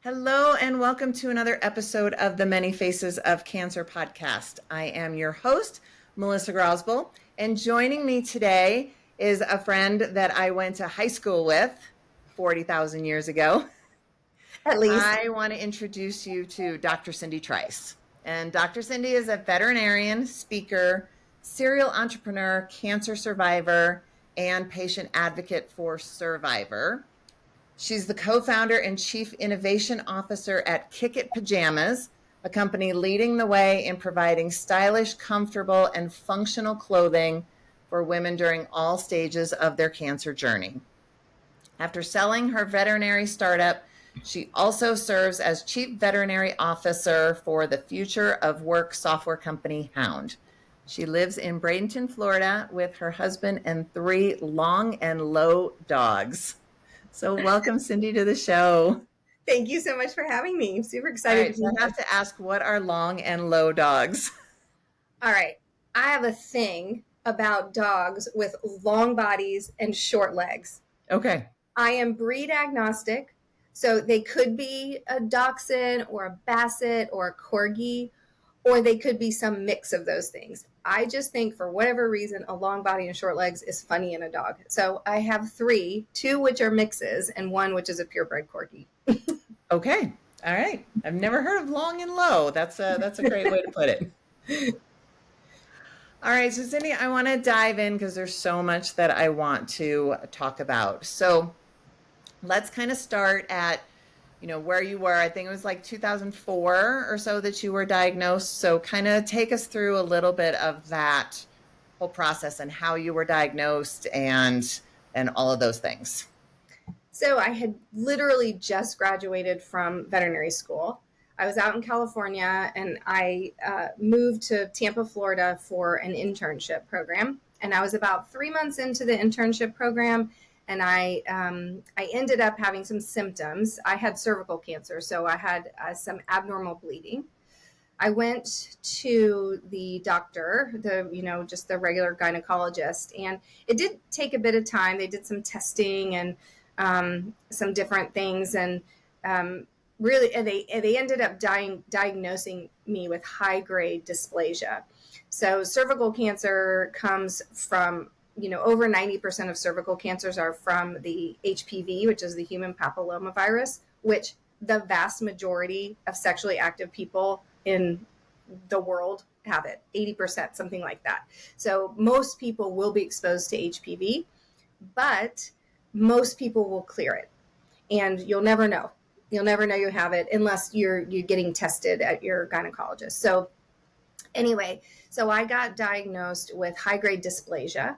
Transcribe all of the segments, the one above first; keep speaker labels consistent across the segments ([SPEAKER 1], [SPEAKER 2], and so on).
[SPEAKER 1] Hello, and welcome to another episode of the Many Faces of Cancer podcast. I am your host, Melissa Grosboll, and joining me today is a friend that I went to high school with 40,000 years ago.
[SPEAKER 2] At least.
[SPEAKER 1] I want to introduce you to Dr. Cindy Trice. And Dr. Cindy is a veterinarian, speaker, serial entrepreneur, cancer survivor, and patient advocate for Cervivor. She's the co-founder and chief innovation officer at KickIt Pajamas, a company leading the way in providing stylish, comfortable, and functional clothing for women during all stages of their cancer journey. After selling her veterinary startup, she also serves as chief veterinary officer for the future of work software company Hound. She lives in Bradenton, Florida, with her husband and 3 long and low dogs. So welcome, Cindy, to the show.
[SPEAKER 2] Thank you so much for having me. I'm super
[SPEAKER 1] All
[SPEAKER 2] excited
[SPEAKER 1] right,
[SPEAKER 2] to
[SPEAKER 1] so
[SPEAKER 2] be
[SPEAKER 1] I
[SPEAKER 2] here.
[SPEAKER 1] have to ask, what are long and low dogs?
[SPEAKER 2] All right. I have a thing about dogs with long bodies and short legs.
[SPEAKER 1] Okay.
[SPEAKER 2] I am breed agnostic, so they could be a dachshund or a basset or a corgi, or they could be some mix of those things. I just think for whatever reason, a long body and short legs is funny in a dog. So I have 3, 2 which are mixes and 1 which is a purebred corgi.
[SPEAKER 1] Okay. All right. I've never heard of long and low. That's a great way to put it. All right, so Cindy, I want to dive in because there's so much that I want to talk about. So let's kind of start at, where you were. I think it was like 2004 or so that you were diagnosed. So kind of take us through a little bit of that whole process and how you were diagnosed and all of those things.
[SPEAKER 2] So I had literally just graduated from veterinary school. I was out in California and I moved to Tampa, Florida for an internship program. And I was about 3 months into the internship program and I ended up having some symptoms. I had cervical cancer, so I had some abnormal bleeding. I went to the doctor, just the regular gynecologist, and it did take a bit of time. They did some testing and some different things, and really, they ended up diagnosing me with high-grade dysplasia. So cervical cancer comes from, over 90% of cervical cancers are from the HPV, which is the human papillomavirus, which the vast majority of sexually active people in the world have it, 80%, something like that. So most people will be exposed to HPV, but most people will clear it. And you'll never know. You'll never know you have it unless you're getting tested at your gynecologist. So anyway, so I got diagnosed with high-grade dysplasia,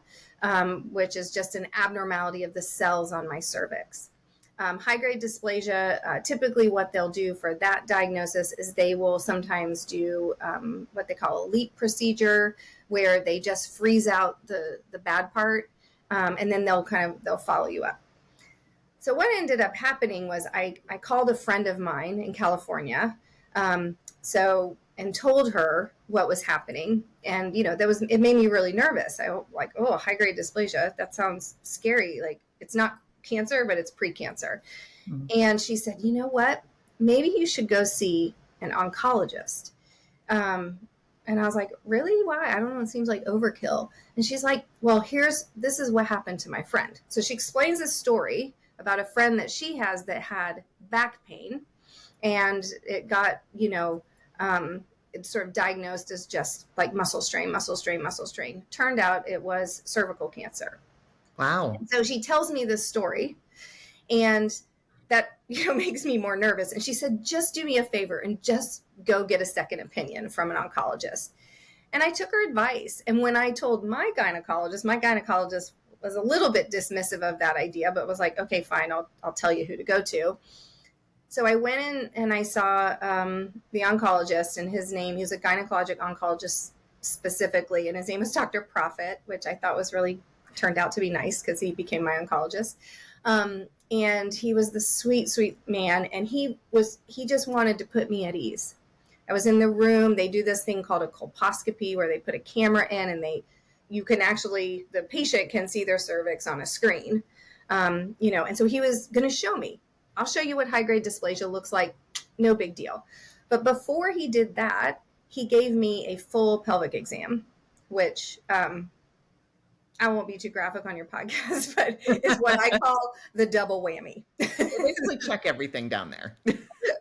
[SPEAKER 2] which is just an abnormality of the cells on my cervix. High-grade dysplasia, typically what they'll do for that diagnosis is they will sometimes do what they call a LEAP procedure, where they just freeze out the bad part, and then they'll follow you up. So what ended up happening was I called a friend of mine in California, and told her what was happening, and it made me really nervous. I was like, oh, high-grade dysplasia, that sounds scary. Like, it's not cancer, but it's pre-cancer. Mm-hmm. And she said, you know what? Maybe you should go see an oncologist. And I was like, really? Why? I don't know. It seems like overkill. And she's like, well, this is what happened to my friend. So she explains this story about a friend that she has that had back pain, and it got, it's sort of diagnosed as just like muscle strain. Turned out it was cervical cancer.
[SPEAKER 1] Wow.
[SPEAKER 2] And so she tells me this story, and that makes me more nervous. And she said, just do me a favor and just go get a second opinion from an oncologist. And I took her advice. And when I told my gynecologist was a little bit dismissive of that idea, but was like, okay, fine, I'll tell you who to go to. So I went in and I saw the oncologist, and he was a gynecologic oncologist specifically, and his name was Dr. Prophet, which I thought turned out to be nice because he became my oncologist. And he was the sweet, sweet man, and he just wanted to put me at ease. I was in the room. They do this thing called a colposcopy where they put a camera in, and the patient can see their cervix on a screen, and so he was going to show me I'll show you what high-grade dysplasia looks like. No big deal. But before he did that, he gave me a full pelvic exam, which I won't be too graphic on your podcast, but is what I call the double whammy.
[SPEAKER 1] Basically check everything down there.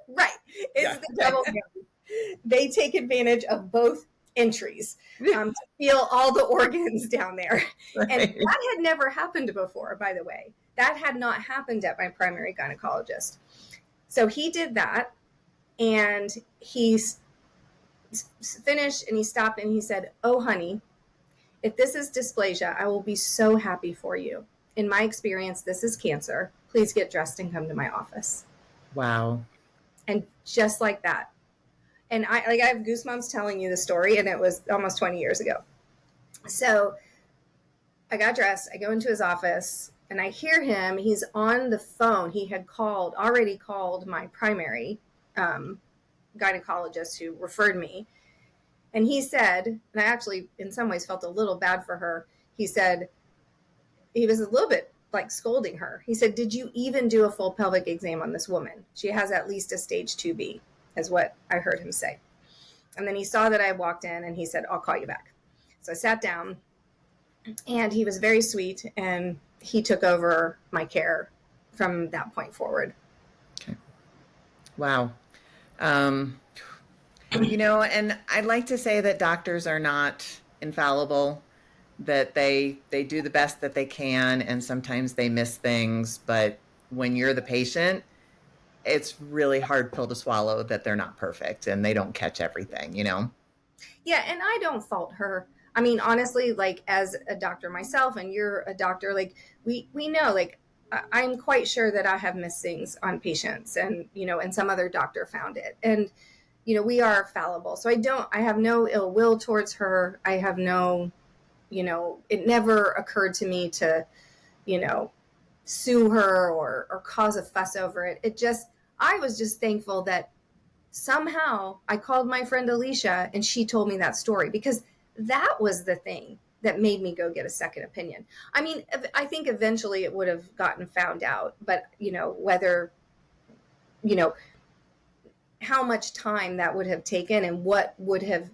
[SPEAKER 2] Right. It's the double whammy. They take advantage of both entries to feel all the organs down there. Right. And that had never happened before, by the way. That had not happened at my primary gynecologist. So he did that, and he finished, and he stopped, and he said, "Oh, honey, if this is dysplasia, I will be so happy for you. In my experience, this is cancer. Please get dressed and come to my office."
[SPEAKER 1] Wow.
[SPEAKER 2] And just like that. And I have goosebumps telling you the story, and it was almost 20 years ago. So I got dressed, I go into his office, and I hear him. He's on the phone. He had already called my primary gynecologist who referred me. And he said, and I actually in some ways felt a little bad for her. He said, he was a little bit like scolding her. He said, "Did you even do a full pelvic exam on this woman? She has at least a stage 2B, is what I heard him say." And then he saw that I walked in, and he said, "I'll call you back." So I sat down, and he was very sweet, and he took over my care from that point forward.
[SPEAKER 1] Okay. Wow. And I'd like to say that doctors are not infallible, that they do the best that they can, and sometimes they miss things. But when you're the patient, it's really hard pill to swallow that they're not perfect and they don't catch everything,
[SPEAKER 2] Yeah, and I don't fault her. I mean, honestly, like as a doctor myself, and you're a doctor, like we know, like I'm quite sure that I have missed things on patients, and and some other doctor found it, and we are fallible. So I have no ill will towards her. I have no, it never occurred to me to, sue her or cause a fuss over it. I was just thankful that somehow I called my friend Alicia and she told me that story, because that was the thing that made me go get a second opinion. I mean, I think eventually it would have gotten found out, but whether, how much time that would have taken and what would have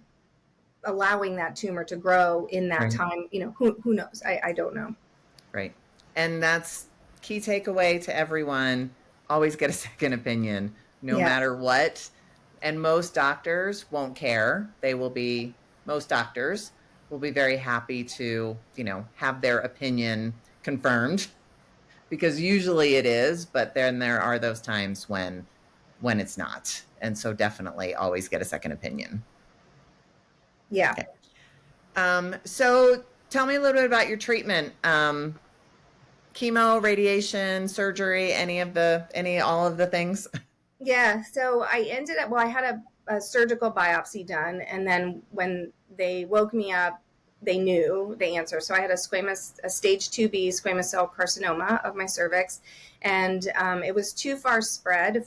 [SPEAKER 2] allowing that tumor to grow in that time, who knows? I don't know.
[SPEAKER 1] Right. And that's key takeaway to everyone. Always get a second opinion, no matter what. And most doctors won't care. Most doctors will be very happy to, have their opinion confirmed, because usually it is, but then there are those times when it's not. And so definitely always get a second opinion.
[SPEAKER 2] Yeah.
[SPEAKER 1] Okay. So tell me a little bit about your treatment. Chemo, radiation, surgery, all of the things?
[SPEAKER 2] Yeah. So I had a surgical biopsy done. And then when they woke me up, they knew the answer. So I had a stage 2B squamous cell carcinoma of my cervix. And it was too far spread it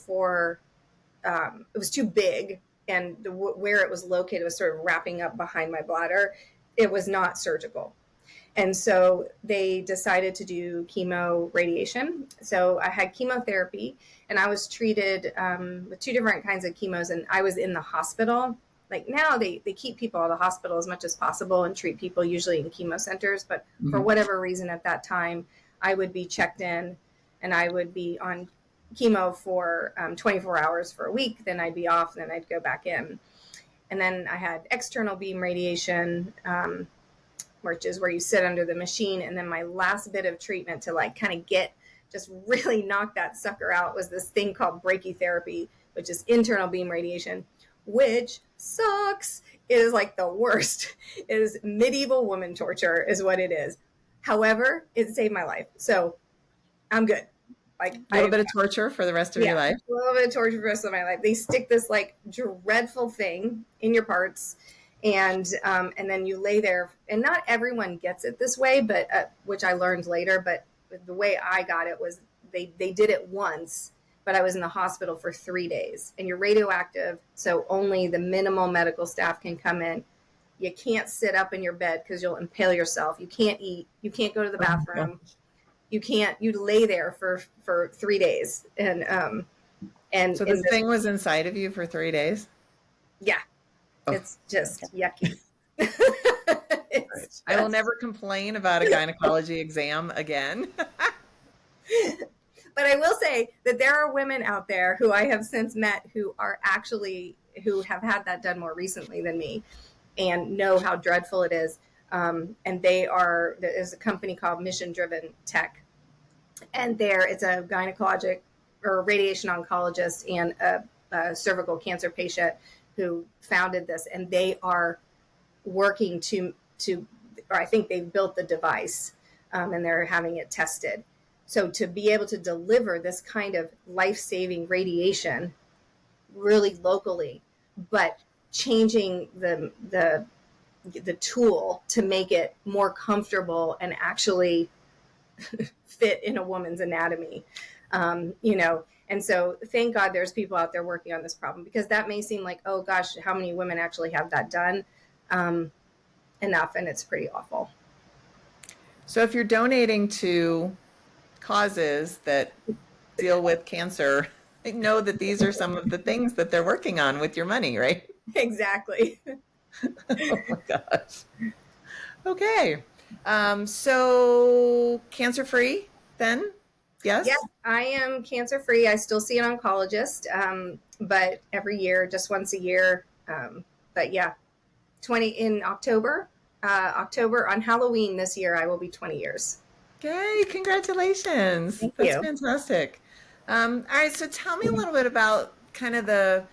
[SPEAKER 2] was too big. And where it was located was sort of wrapping up behind my bladder. It was not surgical. And so they decided to do chemo radiation. So I had chemotherapy, and I was treated with 2 different kinds of chemos, and I was in the hospital. Like now they keep people out of the hospital as much as possible and treat people usually in chemo centers. But for whatever reason at that time, I would be checked in and I would be on chemo for 24 hours for a week. Then I'd be off, then I'd go back in. And then I had external beam radiation, which is where you sit under the machine. And then my last bit of treatment to just really knock that sucker out was this thing called brachytherapy, which is internal beam radiation, which sucks. It is like the worst. It is medieval woman torture is what it is. However, it saved my life. So I'm good. Like
[SPEAKER 1] a little bit of torture for the rest of your life.
[SPEAKER 2] A little bit of torture for the rest of my life. They stick this like dreadful thing in your parts, and then you lay there. And not everyone gets it this way, but which I learned later. But the way I got it was they did it once, but I was in the hospital for 3 days, and you're radioactive, so only the minimal medical staff can come in. You can't sit up in your bed because you'll impale yourself. You can't eat. You can't go to the bathroom. You can't, you lay there for 3 days.
[SPEAKER 1] So this thing was inside of you for 3 days?
[SPEAKER 2] Yeah,
[SPEAKER 1] Oh,
[SPEAKER 2] it's just
[SPEAKER 1] okay.
[SPEAKER 2] yucky.
[SPEAKER 1] Right.
[SPEAKER 2] It's
[SPEAKER 1] I will
[SPEAKER 2] just,
[SPEAKER 1] never complain about a gynecology exam again.
[SPEAKER 2] but I will say that there are women out there who I have since met who are actually, who have had that done more recently than me and know how dreadful it is. And there's a company called Mission Driven Tech, and it's a gynecologic or radiation oncologist and a cervical cancer patient who founded this, and they are working or I think they've built the device, and they're having it tested. So to be able to deliver this kind of life-saving radiation really locally, but changing the tool to make it more comfortable and actually fit in a woman's anatomy, and so thank God there's people out there working on this problem, because that may seem like, oh gosh, how many women actually have that done? Enough, and it's pretty awful.
[SPEAKER 1] So if you're donating to causes that deal with cancer, know that these are some of the things that they're working on with your money, right?
[SPEAKER 2] Exactly.
[SPEAKER 1] Oh my gosh. Okay. So cancer free then?
[SPEAKER 2] Yeah,
[SPEAKER 1] Yes?
[SPEAKER 2] I am cancer free. I still see an oncologist, but every year, just once a year. But yeah, 20 in October on Halloween this year, I will be 20 years.
[SPEAKER 1] Okay, congratulations.
[SPEAKER 2] Thank
[SPEAKER 1] That's
[SPEAKER 2] you.
[SPEAKER 1] fantastic. All right, so tell me a little bit about kind of the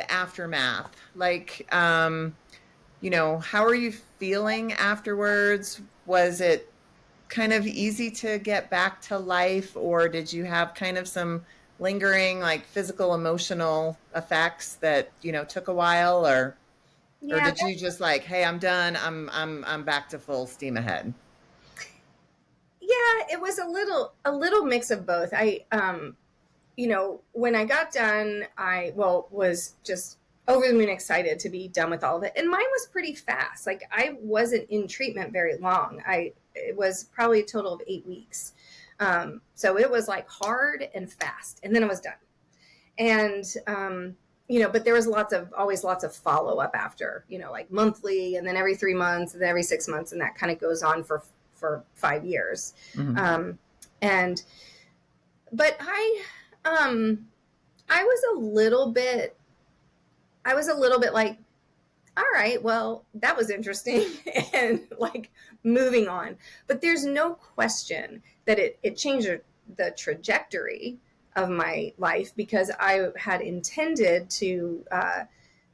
[SPEAKER 1] aftermath. Like, how are you feeling afterwards? Was it kind of easy to get back to life, or did you have kind of some lingering, like physical, emotional effects that, took a while, or
[SPEAKER 2] Yeah,
[SPEAKER 1] did you just like, hey, I'm done. I'm back to full steam ahead?
[SPEAKER 2] yeah, it was a little mix of both. When I got done, was just over the moon excited to be done with all of it. And mine was pretty fast. Like, I wasn't in treatment very long. It was probably a total of 8 weeks. So it was like hard and fast, and then it was done. And, but there was always lots of follow up after, like monthly, and then every 3 months, and then every 6 months. And that kind of goes on for 5 years.
[SPEAKER 1] Mhm.
[SPEAKER 2] Um, and, but um, I was a little bit like, all right, well, that was interesting, and like moving on. But there's no question that it changed the trajectory of my life, because I had intended to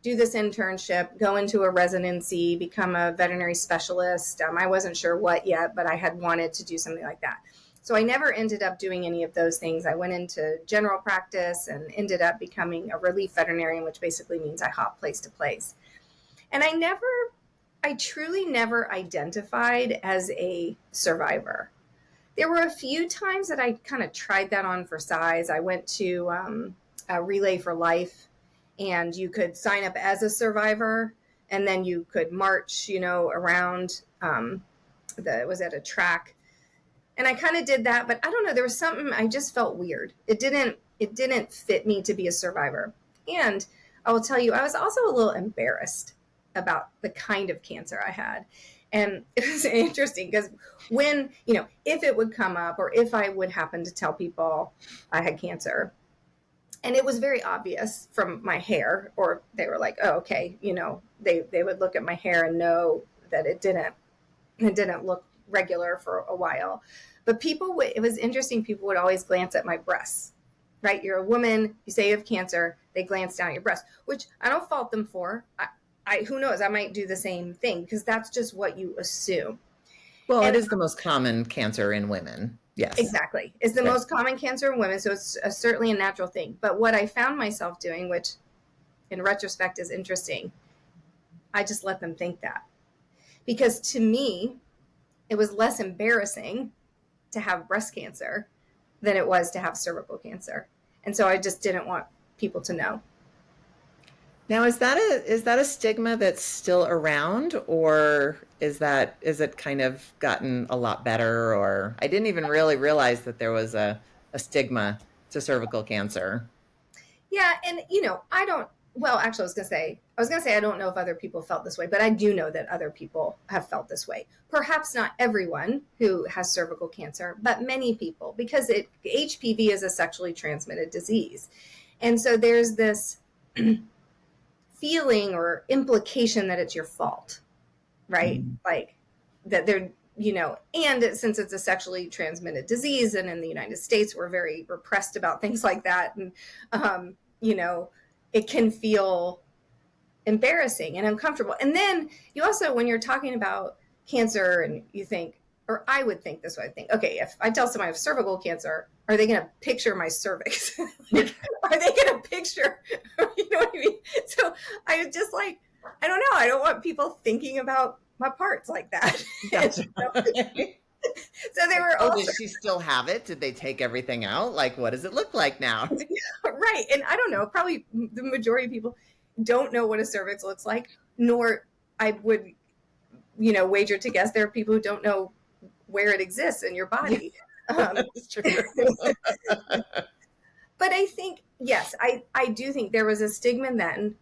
[SPEAKER 2] do this internship, go into a residency, become a veterinary specialist. I wasn't sure what yet, but I had wanted to do something like that. So I never ended up doing any of those things. I went into general practice and ended up becoming a relief veterinarian, which basically means I hop place to place. And I truly never identified as a survivor. There were a few times that I kind of tried that on for size. I went to a Relay for Life, and you could sign up as a survivor, and then you could march, around. It was at a track, and I kind of did that, but I don't know. There was something, I just felt weird. It didn't fit me to be a survivor, and I will tell you, I was also a little embarrassed about the kind of cancer I had. And it was interesting because when, if it would come up, or if I would happen to tell people I had cancer, and it was very obvious from my hair, or they were like, oh, okay, they would look at my hair and know that it didn't look regular for a while. But it was interesting, people would always glance at my breasts, right? You're a woman, you say you have cancer, they glance down at your breasts, which I don't fault them for. Who knows, I might do the same thing, because that's just what you assume.
[SPEAKER 1] Well, it
[SPEAKER 2] And
[SPEAKER 1] is the most common cancer in women. Yes.
[SPEAKER 2] exactly, it's the
[SPEAKER 1] Right.
[SPEAKER 2] most common cancer in women, so it's certainly a natural thing. But what I found myself doing, which in retrospect is interesting, I just let them think that, because to me, it was less embarrassing to have breast cancer than it was to have cervical cancer. And so I just didn't want people to know.
[SPEAKER 1] Now, is that a stigma that's still around, or is it kind of gotten a lot better? Or I didn't even really realize that there was a stigma to cervical cancer.
[SPEAKER 2] Yeah, and I don't. Well, actually, I was gonna say I don't know if other people felt this way, but I do know that other people have felt this way. Perhaps not everyone who has cervical cancer, but many people, because HPV is a sexually transmitted disease, and so there's this feeling or implication that it's your fault, right?
[SPEAKER 1] Mhm.
[SPEAKER 2] Like that they're, and since it's a sexually transmitted disease, and in the United States, we're very repressed about things like that. And, it can feel embarrassing and uncomfortable. And then you also, when you're talking about cancer and you think, or I would think this way, I think, okay, if I tell someone I have cervical cancer, are they going to picture my cervix? Like, are they going to picture, you know what I mean? So I just like, I don't know. I don't want people thinking about my parts like that.
[SPEAKER 1] Gotcha.
[SPEAKER 2] So they
[SPEAKER 1] Like,
[SPEAKER 2] were
[SPEAKER 1] oh,
[SPEAKER 2] also
[SPEAKER 1] does she still have it? Did they take everything out? Like, what does it look like now?
[SPEAKER 2] right. And I don't know, probably the majority of people don't know what a cervix looks like, nor I would, wager to guess there are people who don't know where it exists in your
[SPEAKER 1] Yeah,
[SPEAKER 2] body.
[SPEAKER 1] that's true.
[SPEAKER 2] But I think, yes, I do think there was a stigma then.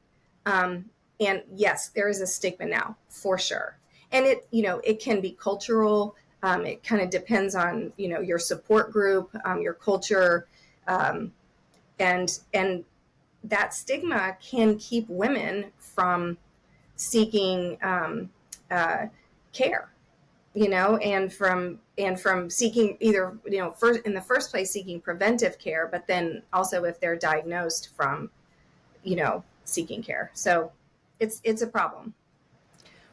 [SPEAKER 2] Um, and yes, there is a stigma now for sure. And it can be cultural. It kind of depends on, your support group, your culture. Um, and that stigma can keep women from seeking care, and from seeking either, first in the first place seeking preventive care, but then also if they're diagnosed from, seeking care. So it's a problem.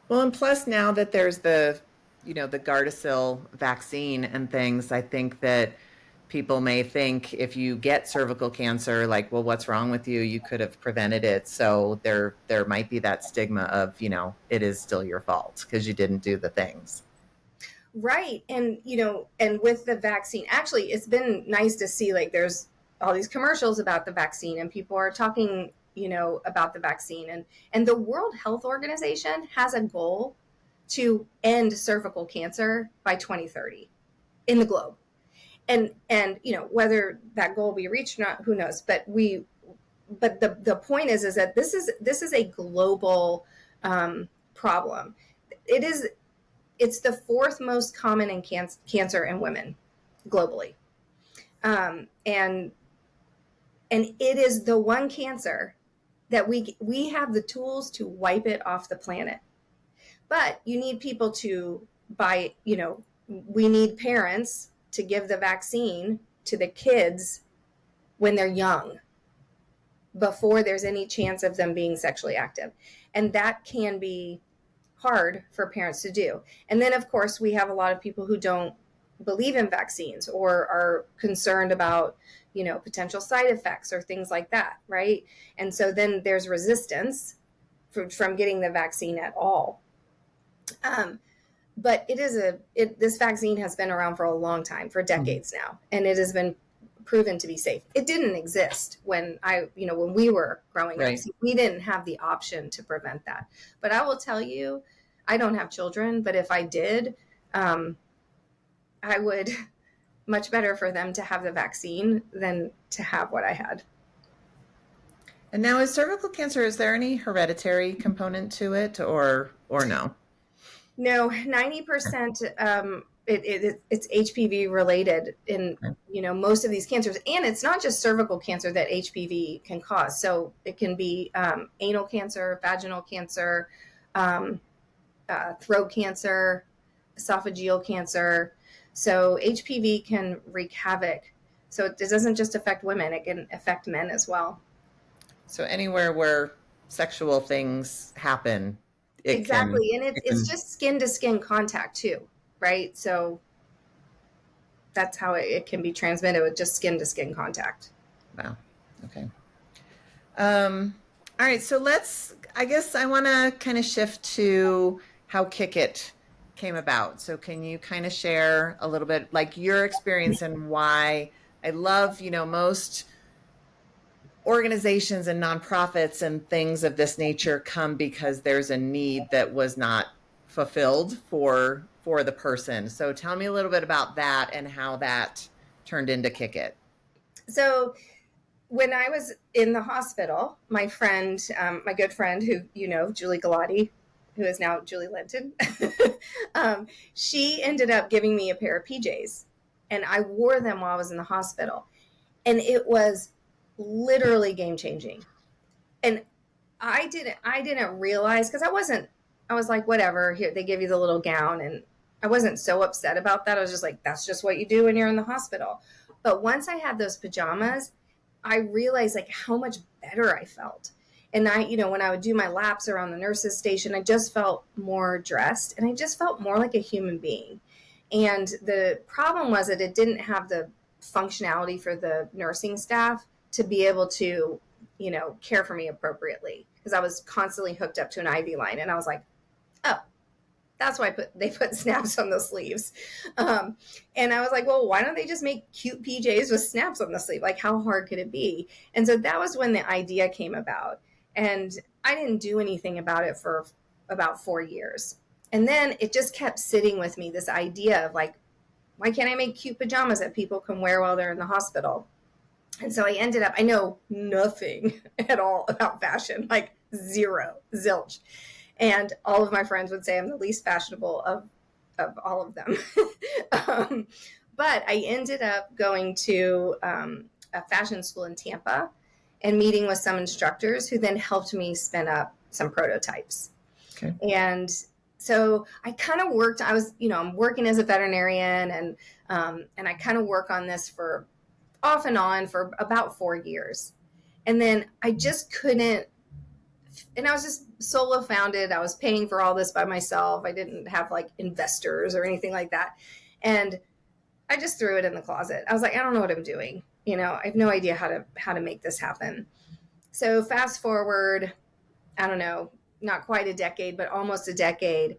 [SPEAKER 1] Well, and plus now that there's the Gardasil vaccine and things, I think that people may think if you get cervical cancer, like, well, what's wrong with you? You could have prevented it. So there might be that stigma of, it is still your fault because you didn't do the things.
[SPEAKER 2] Right. And and with the vaccine, actually it's been nice to see, like, there's all these commercials about the vaccine and people are talking, about the vaccine, and the World Health Organization has a goal to end cervical cancer by 2030 in the globe. And whether that goal be reached or not, who knows, but the point is that this is a global problem. It's the fourth most common in cancer in women globally. And it is the one cancer that we have the tools to wipe it off the planet. But you need people to buy, we need parents to give the vaccine to the kids when they're young, before there's any chance of them being sexually active. And that can be hard for parents to do. And then, of course, we have a lot of people who don't believe in vaccines or are concerned about, potential side effects or things like that, right? And so then there's resistance from getting the vaccine at all. But this vaccine has been around for a long time, for decades now, and it has been proven to be safe. It didn't exist when when we were growing up.
[SPEAKER 1] Right.
[SPEAKER 2] So we didn't have the option to prevent that. But I will tell you, I don't have children, but if I did, I would much better for them to have the vaccine than to have what I had.
[SPEAKER 1] And now is cervical cancer, is there any hereditary component to it or no?
[SPEAKER 2] No, 90%, it's HPV related in, most of these cancers. And it's not just cervical cancer that HPV can cause. So it can be anal cancer, vaginal cancer, um, throat cancer, esophageal cancer. So HPV can wreak havoc. So it doesn't just affect women, it can affect men as well.
[SPEAKER 1] So anywhere where sexual things happen, it can,
[SPEAKER 2] Exactly. And
[SPEAKER 1] it
[SPEAKER 2] it's
[SPEAKER 1] can,
[SPEAKER 2] just skin to skin contact too, right? So that's how it can be transmitted, with just skin to skin contact.
[SPEAKER 1] wow. Okay. All right. So I guess I want to kind of shift to how KickIt came about. So can you kind of share a little bit like your experience and why? I love, most organizations and nonprofits and things of this nature come because there's a need that was not fulfilled for the person. So tell me a little bit about that and how that turned into KickIt.
[SPEAKER 2] So when I was in the hospital, my friend, my good friend, who you know, Julie Galati, who is now Julie Linton, she ended up giving me a pair of PJs, and I wore them while I was in the hospital, and it was literally game changing. And I didn't realize, because I was like, whatever, here they give you the little gown, and I wasn't so upset about that. I was just like, that's just what you do when you're in the hospital. But once I had those pajamas, I realized like how much better I felt. And when I would do my laps around the nurses station, I just felt more dressed, and I just felt more like a human being. And the problem was that it didn't have the functionality for the nursing staff to be able to, care for me appropriately, because I was constantly hooked up to an IV line. And I was like, oh, that's why they put snaps on the sleeves. And I was like, well, why don't they just make cute PJs with snaps on the sleeve? Like, how hard could it be? And so that was when the idea came about. And I didn't do anything about it for about 4 years. And then it just kept sitting with me, this idea of like, why can't I make cute pajamas that people can wear while they're in the hospital? And so I know nothing at all about fashion, like zero, zilch. And all of my friends would say I'm the least fashionable of all of them. But I ended up going to a fashion school in Tampa and meeting with some instructors who then helped me spin up some prototypes.
[SPEAKER 1] Okay.
[SPEAKER 2] And so I kind of worked, I'm working as a veterinarian, and I kind of work on this for off and on for about 4 years. And then I just couldn't, and I was just solo founded. I was paying for all this by myself. I didn't have like investors or anything like that. And I just threw it in the closet. I was like, I don't know what I'm doing. I have no idea how to make this happen. So fast forward, I don't know, not quite a decade, but almost a decade.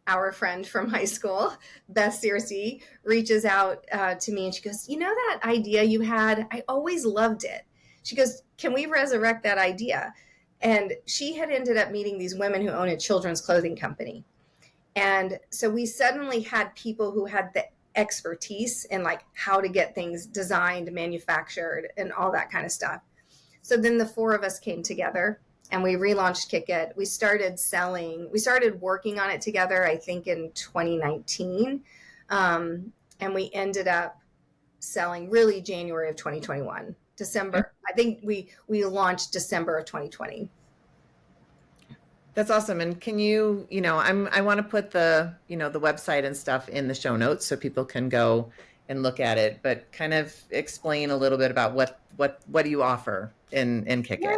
[SPEAKER 2] Our friend from high school, Beth Searcy, reaches out to me, and she goes, that idea you had, I always loved it. She goes, can we resurrect that idea? And she had ended up meeting these women who own a children's clothing company. And so we suddenly had people who had the expertise in like how to get things designed, manufactured, and all that kind of stuff. So then the four of us came together and we relaunched KickIt. We started working on it together, I think in 2019. And we ended up selling really January of 2021, December. I think we launched December of 2020.
[SPEAKER 1] That's awesome. And can you, I want to put the website and stuff in the show notes so people can go and look at it, but kind of explain a little bit about what do you offer in KickIt?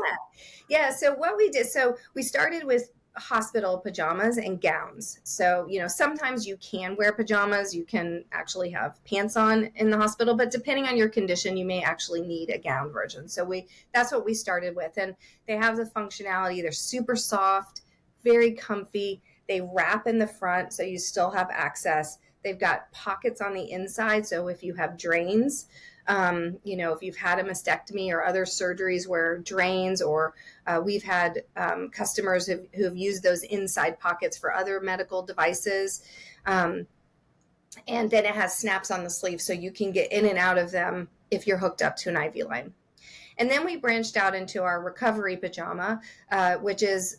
[SPEAKER 2] Yeah. So what we did, so we started with hospital pajamas and gowns. So, sometimes you can wear pajamas, you can actually have pants on in the hospital, but depending on your condition, you may actually need a gown version. So that's what we started with. And they have the functionality. They're super soft, very comfy. They wrap in the front, so you still have access. They've got pockets on the inside. So if you have drains, if you've had a mastectomy or other surgeries where drains, or we've had customers who have used those inside pockets for other medical devices. And then it has snaps on the sleeve, so you can get in and out of them if you're hooked up to an IV line. And then we branched out into our recovery pajama, which is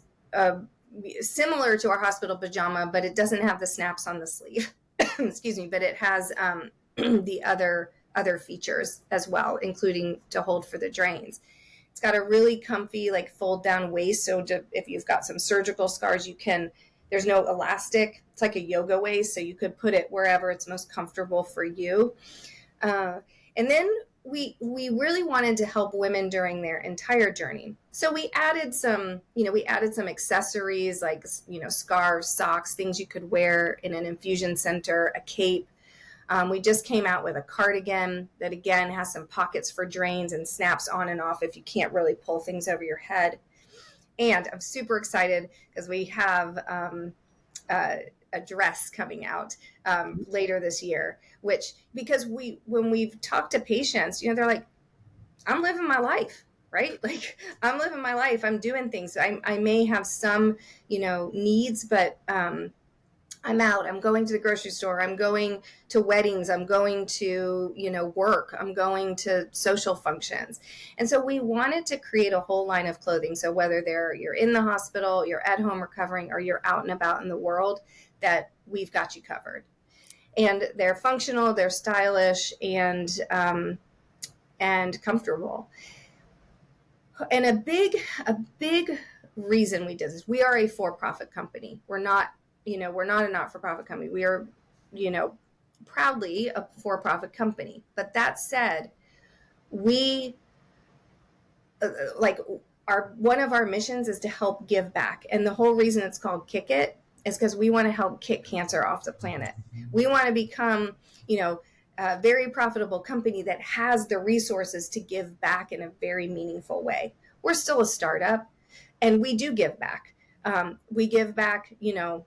[SPEAKER 2] similar to our hospital pajama, but it doesn't have the snaps on the sleeve. Excuse me, but it has the other features as well, including to hold for the drains. It's got a really comfy, like fold down waist. So if you've got some surgical scars, there's no elastic. It's like a yoga waist. So you could put it wherever it's most comfortable for you. And then we really wanted to help women during their entire journey. So we added some accessories like, scarves, socks, things you could wear in an infusion center, a cape. We just came out with a cardigan that, again, has some pockets for drains and snaps on and off if you can't really pull things over your head. And I'm super excited because we have a dress coming out later this year, because when we've talked to patients, they're like, I'm living my life, right? Like I'm living my life. I'm doing things. I may have some, needs, but I'm out. I'm going to the grocery store. I'm going to weddings. I'm going to, work. I'm going to social functions. And so we wanted to create a whole line of clothing. So whether you're in the hospital, you're at home recovering, or you're out and about in the world, that we've got you covered. And they're functional, they're stylish, and comfortable. And a big reason we did this, we are a for-profit company. We're not a not-for-profit company. We are, proudly a for-profit company. But that said, we like one of our missions is to help give back. And the whole reason it's called Kick It is because we want to help kick cancer off the planet. We want to become, a very profitable company that has the resources to give back in a very meaningful way. We're still a startup, and we do give back. We give back,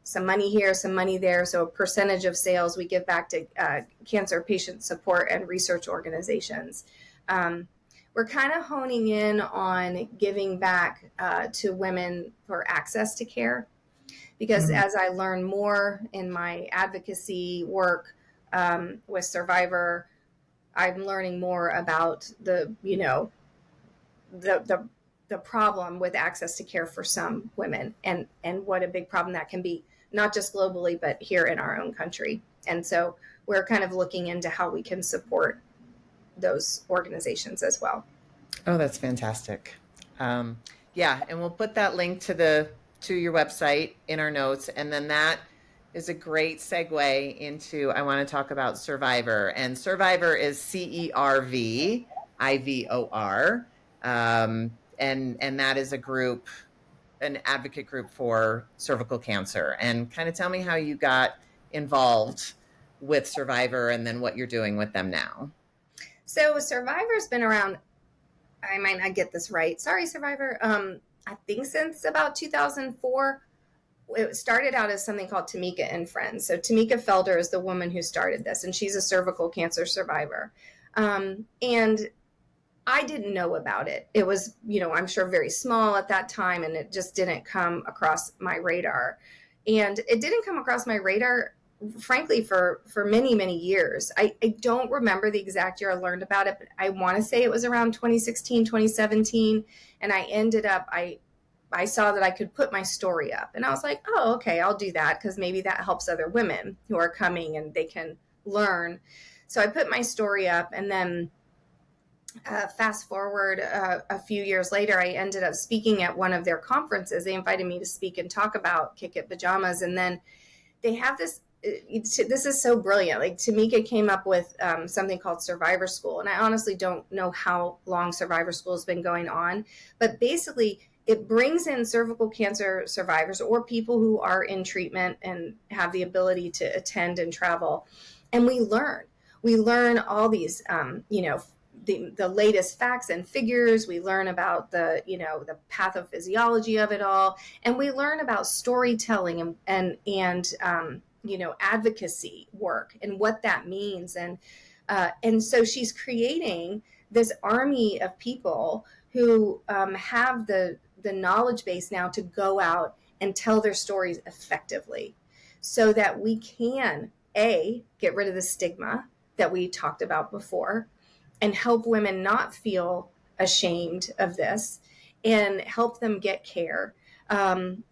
[SPEAKER 2] some money here, some money there. So a percentage of sales we give back to cancer patient support and research organizations. We're kind of honing in on giving back to women for access to care, because as I learn more in my advocacy work with Cervivor, I'm learning more about the problem with access to care for some women, and what a big problem that can be, not just globally, but here in our own country. And so we're kind of looking into how we can support those organizations as well.
[SPEAKER 1] Oh, that's fantastic. Yeah, and we'll put that link to your website in our notes, and then that is a great segue into, I want to talk about Cervivor. And Cervivor is Cervivor, and that is a group, an advocate group for cervical cancer. And kind of tell me how you got involved with Cervivor, and then what you're doing with them now.
[SPEAKER 2] So Survivor's been around, I might not get this right. Sorry, Survivor. I think since about 2004. It started out as something called Tamika and Friends. So Tamika Felder is the woman who started this, and she's a cervical cancer survivor. And I didn't know about it. It was, I'm sure very small at that time, and it just didn't come across my radar. And it didn't come across my radar, frankly, for many, many years. I don't remember the exact year I learned about it, but I want to say it was around 2016, 2017. And I saw that I could put my story up, and I was like, oh, okay, I'll do that, because maybe that helps other women who are coming and they can learn. So I put my story up, and then fast forward a few years later, I ended up speaking at one of their conferences. They invited me to speak and talk about KickIt Pajamas. And then they have this is so brilliant. Like Tamika came up with something called Survivor School. And I honestly don't know how long Survivor School has been going on, but basically it brings in cervical cancer survivors or people who are in treatment and have the ability to attend and travel. And we learn all these, the latest facts and figures. We learn about the pathophysiology of it all. And we learn about storytelling and advocacy work and what that means. And so she's creating this army of people who have the knowledge base now to go out and tell their stories effectively, so that we can get rid of the stigma that we talked about before, and help women not feel ashamed of this, and help them get care, and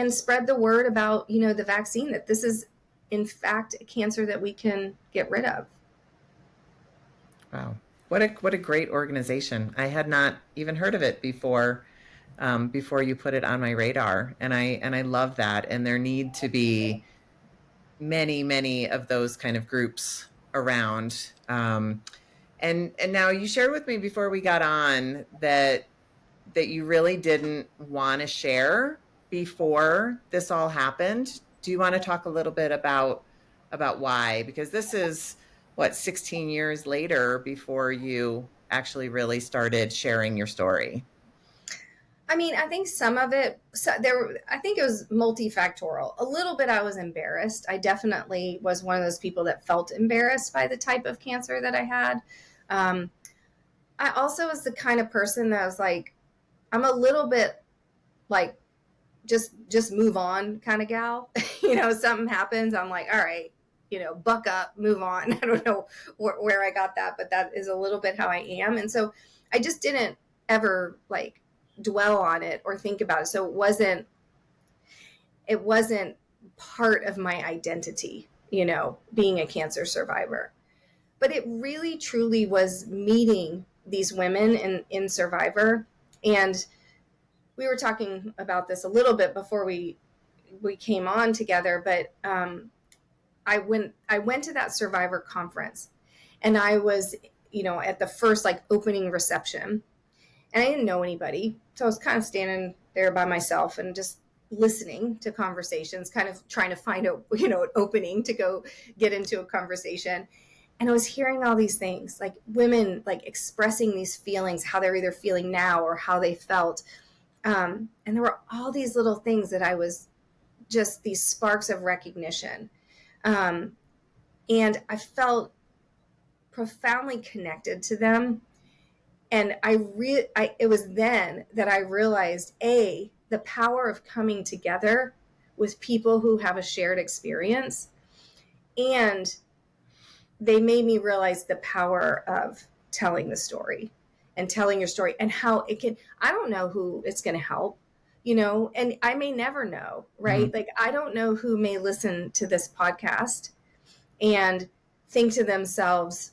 [SPEAKER 2] spread the word about the vaccine, that this is in fact a cancer that we can get rid of.
[SPEAKER 1] Wow. What a great organization. I had not even heard of it before you put it on my radar. And I love that. And there need to be many, many of those kind of groups around. And now you shared with me before we got on that you really didn't want to share before this all happened. Do you want to talk a little bit about why? Because this is 16 years later before you actually really started sharing your story.
[SPEAKER 2] I mean, I think some of it, I think it was multifactorial. A little bit I was embarrassed. I definitely was one of those people that felt embarrassed by the type of cancer that I had. I also was the kind of person that was like, I'm a little bit like, just move on kind of gal. Something happens, I'm like, all right, buck up, move on. I don't know where I got that, but that is a little bit how I am. And so I just didn't ever like dwell on it or think about it. So it wasn't part of my identity, being a cancer survivor. But it really truly was meeting these women in Survivor. And we were talking about this a little bit before we came on together, but I went to that Survivor conference, and I was, at the first like opening reception, and I didn't know anybody. So I was kind of standing there by myself and just listening to conversations, kind of trying to find an opening to go get into a conversation. And I was hearing all these things, like women like expressing these feelings, how they're either feeling now or how they felt. And there were all these little things that I was just these sparks of recognition. And I felt profoundly connected to them. And it was then that I realized, the power of coming together with people who have a shared experience. And they made me realize the power of telling the story and telling your story, and how it can, I don't know who it's going to help, and I may never know, right?
[SPEAKER 1] Mm-hmm.
[SPEAKER 2] Like, I don't know who may listen to this podcast and think to themselves,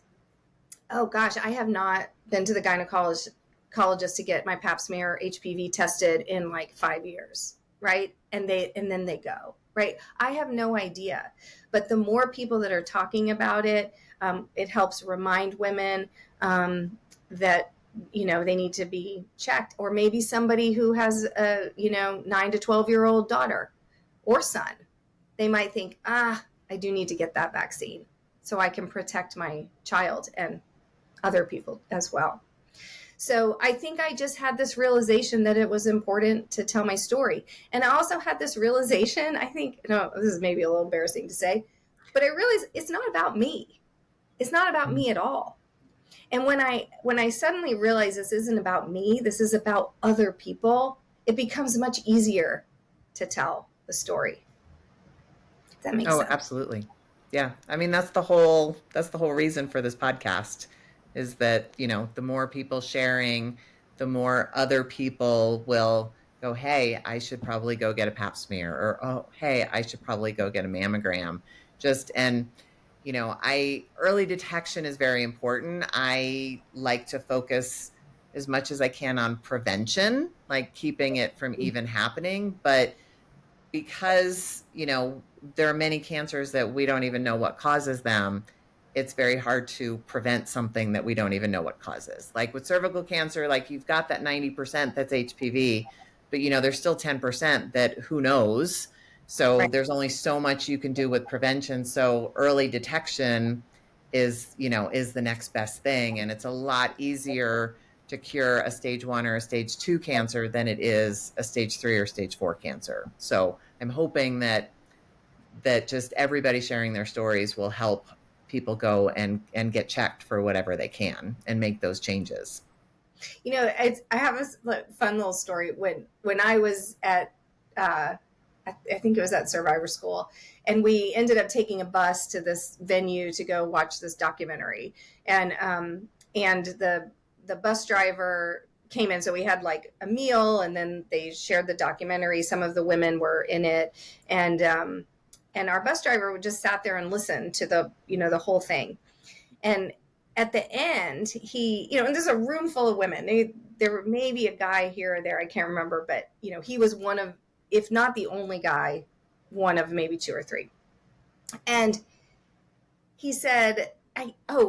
[SPEAKER 2] oh gosh, I have not been to the gynecologist to get my pap smear HPV tested in like 5 years, right? And then they go, right? I have no idea. But the more people that are talking about it, it helps remind women that they need to be checked. Or maybe somebody who has a 9 to 12-year-old daughter or son, they might think, I do need to get that vaccine so I can protect my child and other people as well. So I think I just had this realization that it was important to tell my story. And I also had this realization, I think, no, this is maybe a little embarrassing to say, but I realized it's not about me. It's not about me at all. And when I suddenly realized this isn't about me, this is about other people, it becomes much easier to tell the story. If that makes sense.
[SPEAKER 1] Absolutely. Yeah. I mean, that's the whole reason for this podcast, is that, the more people sharing, the more other people will go, hey, I should probably go get a pap smear, or, oh, hey, I should probably go get a mammogram. Early detection is very important. I like to focus as much as I can on prevention, like keeping it from even happening. But because, there are many cancers that we don't even know what causes them, it's very hard to prevent something that we don't even know what causes. Like with cervical cancer, like you've got that 90% that's HPV, but there's still 10% that who knows. So
[SPEAKER 2] Right.
[SPEAKER 1] there's only so much you can do with prevention. So early detection is the next best thing. And it's a lot easier to cure a stage 1 or a stage 2 cancer than it is a stage 3 or stage 4 cancer. So I'm hoping that just everybody sharing their stories will help people go and get checked for whatever they can and make those changes.
[SPEAKER 2] I have a fun little story. When I was at, I think it was at Survivor School, and we ended up taking a bus to this venue to go watch this documentary, and the bus driver came in, so we had like a meal, and then they shared the documentary. Some of the women were in it, and our bus driver just sat there and listened to the whole thing. And at the end, he, and there's a room full of women. There were maybe a guy here or there, I can't remember, but he was one of, if not the only guy, one of maybe 2 or 3. And he said,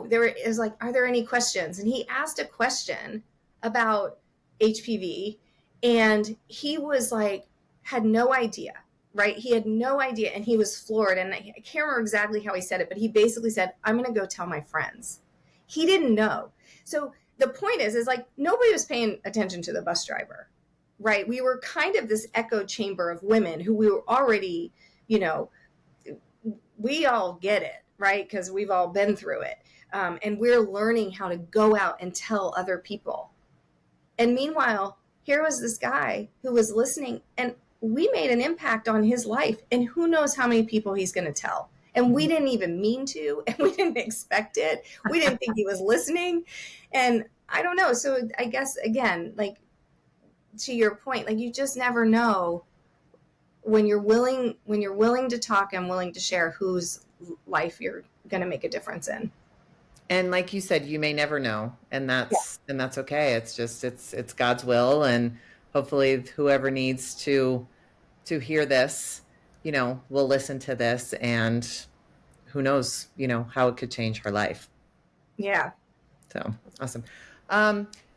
[SPEAKER 2] there is like, are there any questions? And he asked a question about HPV, and he was like, had no idea, right? He had no idea, and he was floored. And I can't remember exactly how he said it, but he basically said, I'm going to go tell my friends. He didn't know. So the point is like, nobody was paying attention to the bus driver, right? We were kind of this echo chamber of women who we were already, we all get it, right? Because we've all been through it. And we're learning how to go out and tell other people. And meanwhile, here was this guy who was listening, and we made an impact on his life. And who knows how many people he's going to tell. And we didn't even mean to, and we didn't expect it. We didn't think he was listening. And I don't know. So I guess, again, like, to your point, like, you just never know when you're willing to talk and willing to share whose life you're going to make a difference in.
[SPEAKER 1] And like you said, you may never know, and that's okay. It's just it's God's will, and hopefully whoever needs to hear this, will listen to this, and who knows, how it could change her life.
[SPEAKER 2] Yeah.
[SPEAKER 1] So awesome.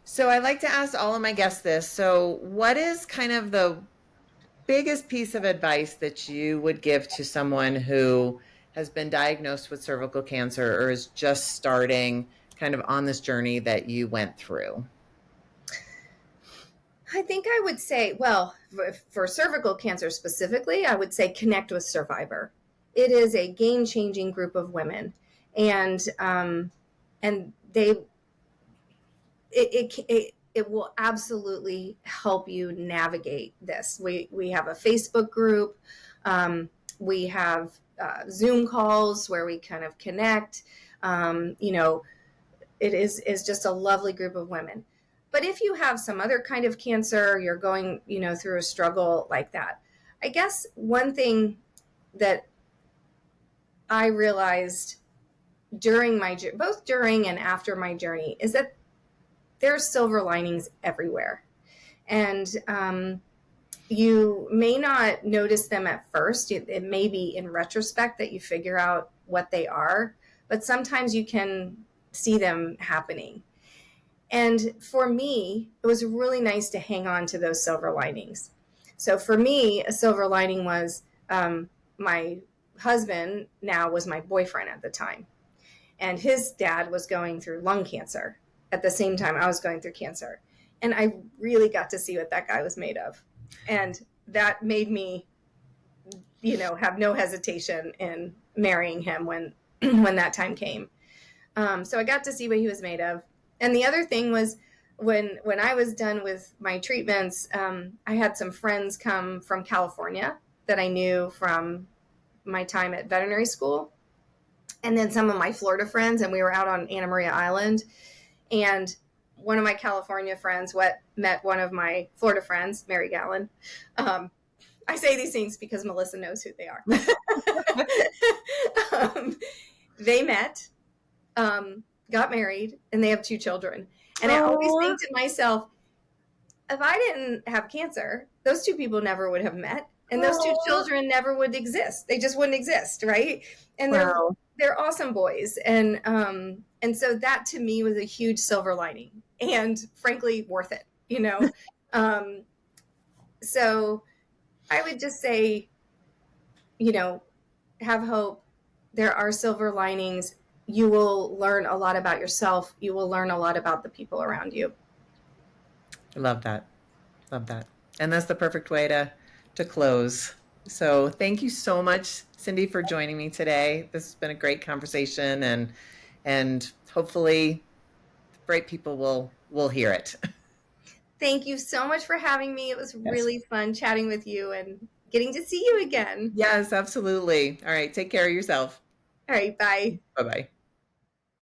[SPEAKER 1] So I like to ask all of my guests this. So what is kind of the biggest piece of advice that you would give to someone who has been diagnosed with cervical cancer or is just starting kind of on this journey that you went through?
[SPEAKER 2] I think I would say, well, for cervical cancer specifically, I would say connect with Cervivor. It is a game-changing group of women, and they it will absolutely help you navigate this. We have a Facebook group. We have Zoom calls where we kind of connect. It is just a lovely group of women. But if you have some other kind of cancer, you're going, through a struggle like that, I guess one thing that I realized both during and after my journey is that there's silver linings everywhere. And you may not notice them at first. It may be in retrospect that you figure out what they are, but sometimes you can see them happening. And for me, it was really nice to hang on to those silver linings. So for me, a silver lining was my husband now was my boyfriend at the time. And his dad was going through lung cancer at the same time I was going through cancer. And I really got to see what that guy was made of. And that made me, have no hesitation in marrying him when that time came. So I got to see what he was made of. And the other thing was when I was done with my treatments, I had some friends come from California that I knew from my time at veterinary school. And then some of my Florida friends, and we were out on Anna Maria Island. And one of my California friends met one of my Florida friends, Mary Gallen. I say these things because Melissa knows who they are. They met, got married, and they have 2 children. And I always think to myself, if I didn't have cancer, those 2 people never would have met. And those 2 children never would exist. They just wouldn't exist, right? And they're awesome boys. And so that to me was a huge silver lining and frankly worth it, So I would just say, have hope. There are silver linings. You will learn a lot about yourself. You will learn a lot about the people around you.
[SPEAKER 1] I love that. Love that. And that's the perfect way to close. So thank you so much, Cindy, for joining me today. This has been a great conversation, and hopefully great people will hear it.
[SPEAKER 2] Thank you so much for having me. It was really fun chatting with you and getting to see you again.
[SPEAKER 1] Yes, absolutely. All right. Take care of yourself.
[SPEAKER 2] All right. Bye.
[SPEAKER 1] Bye-bye.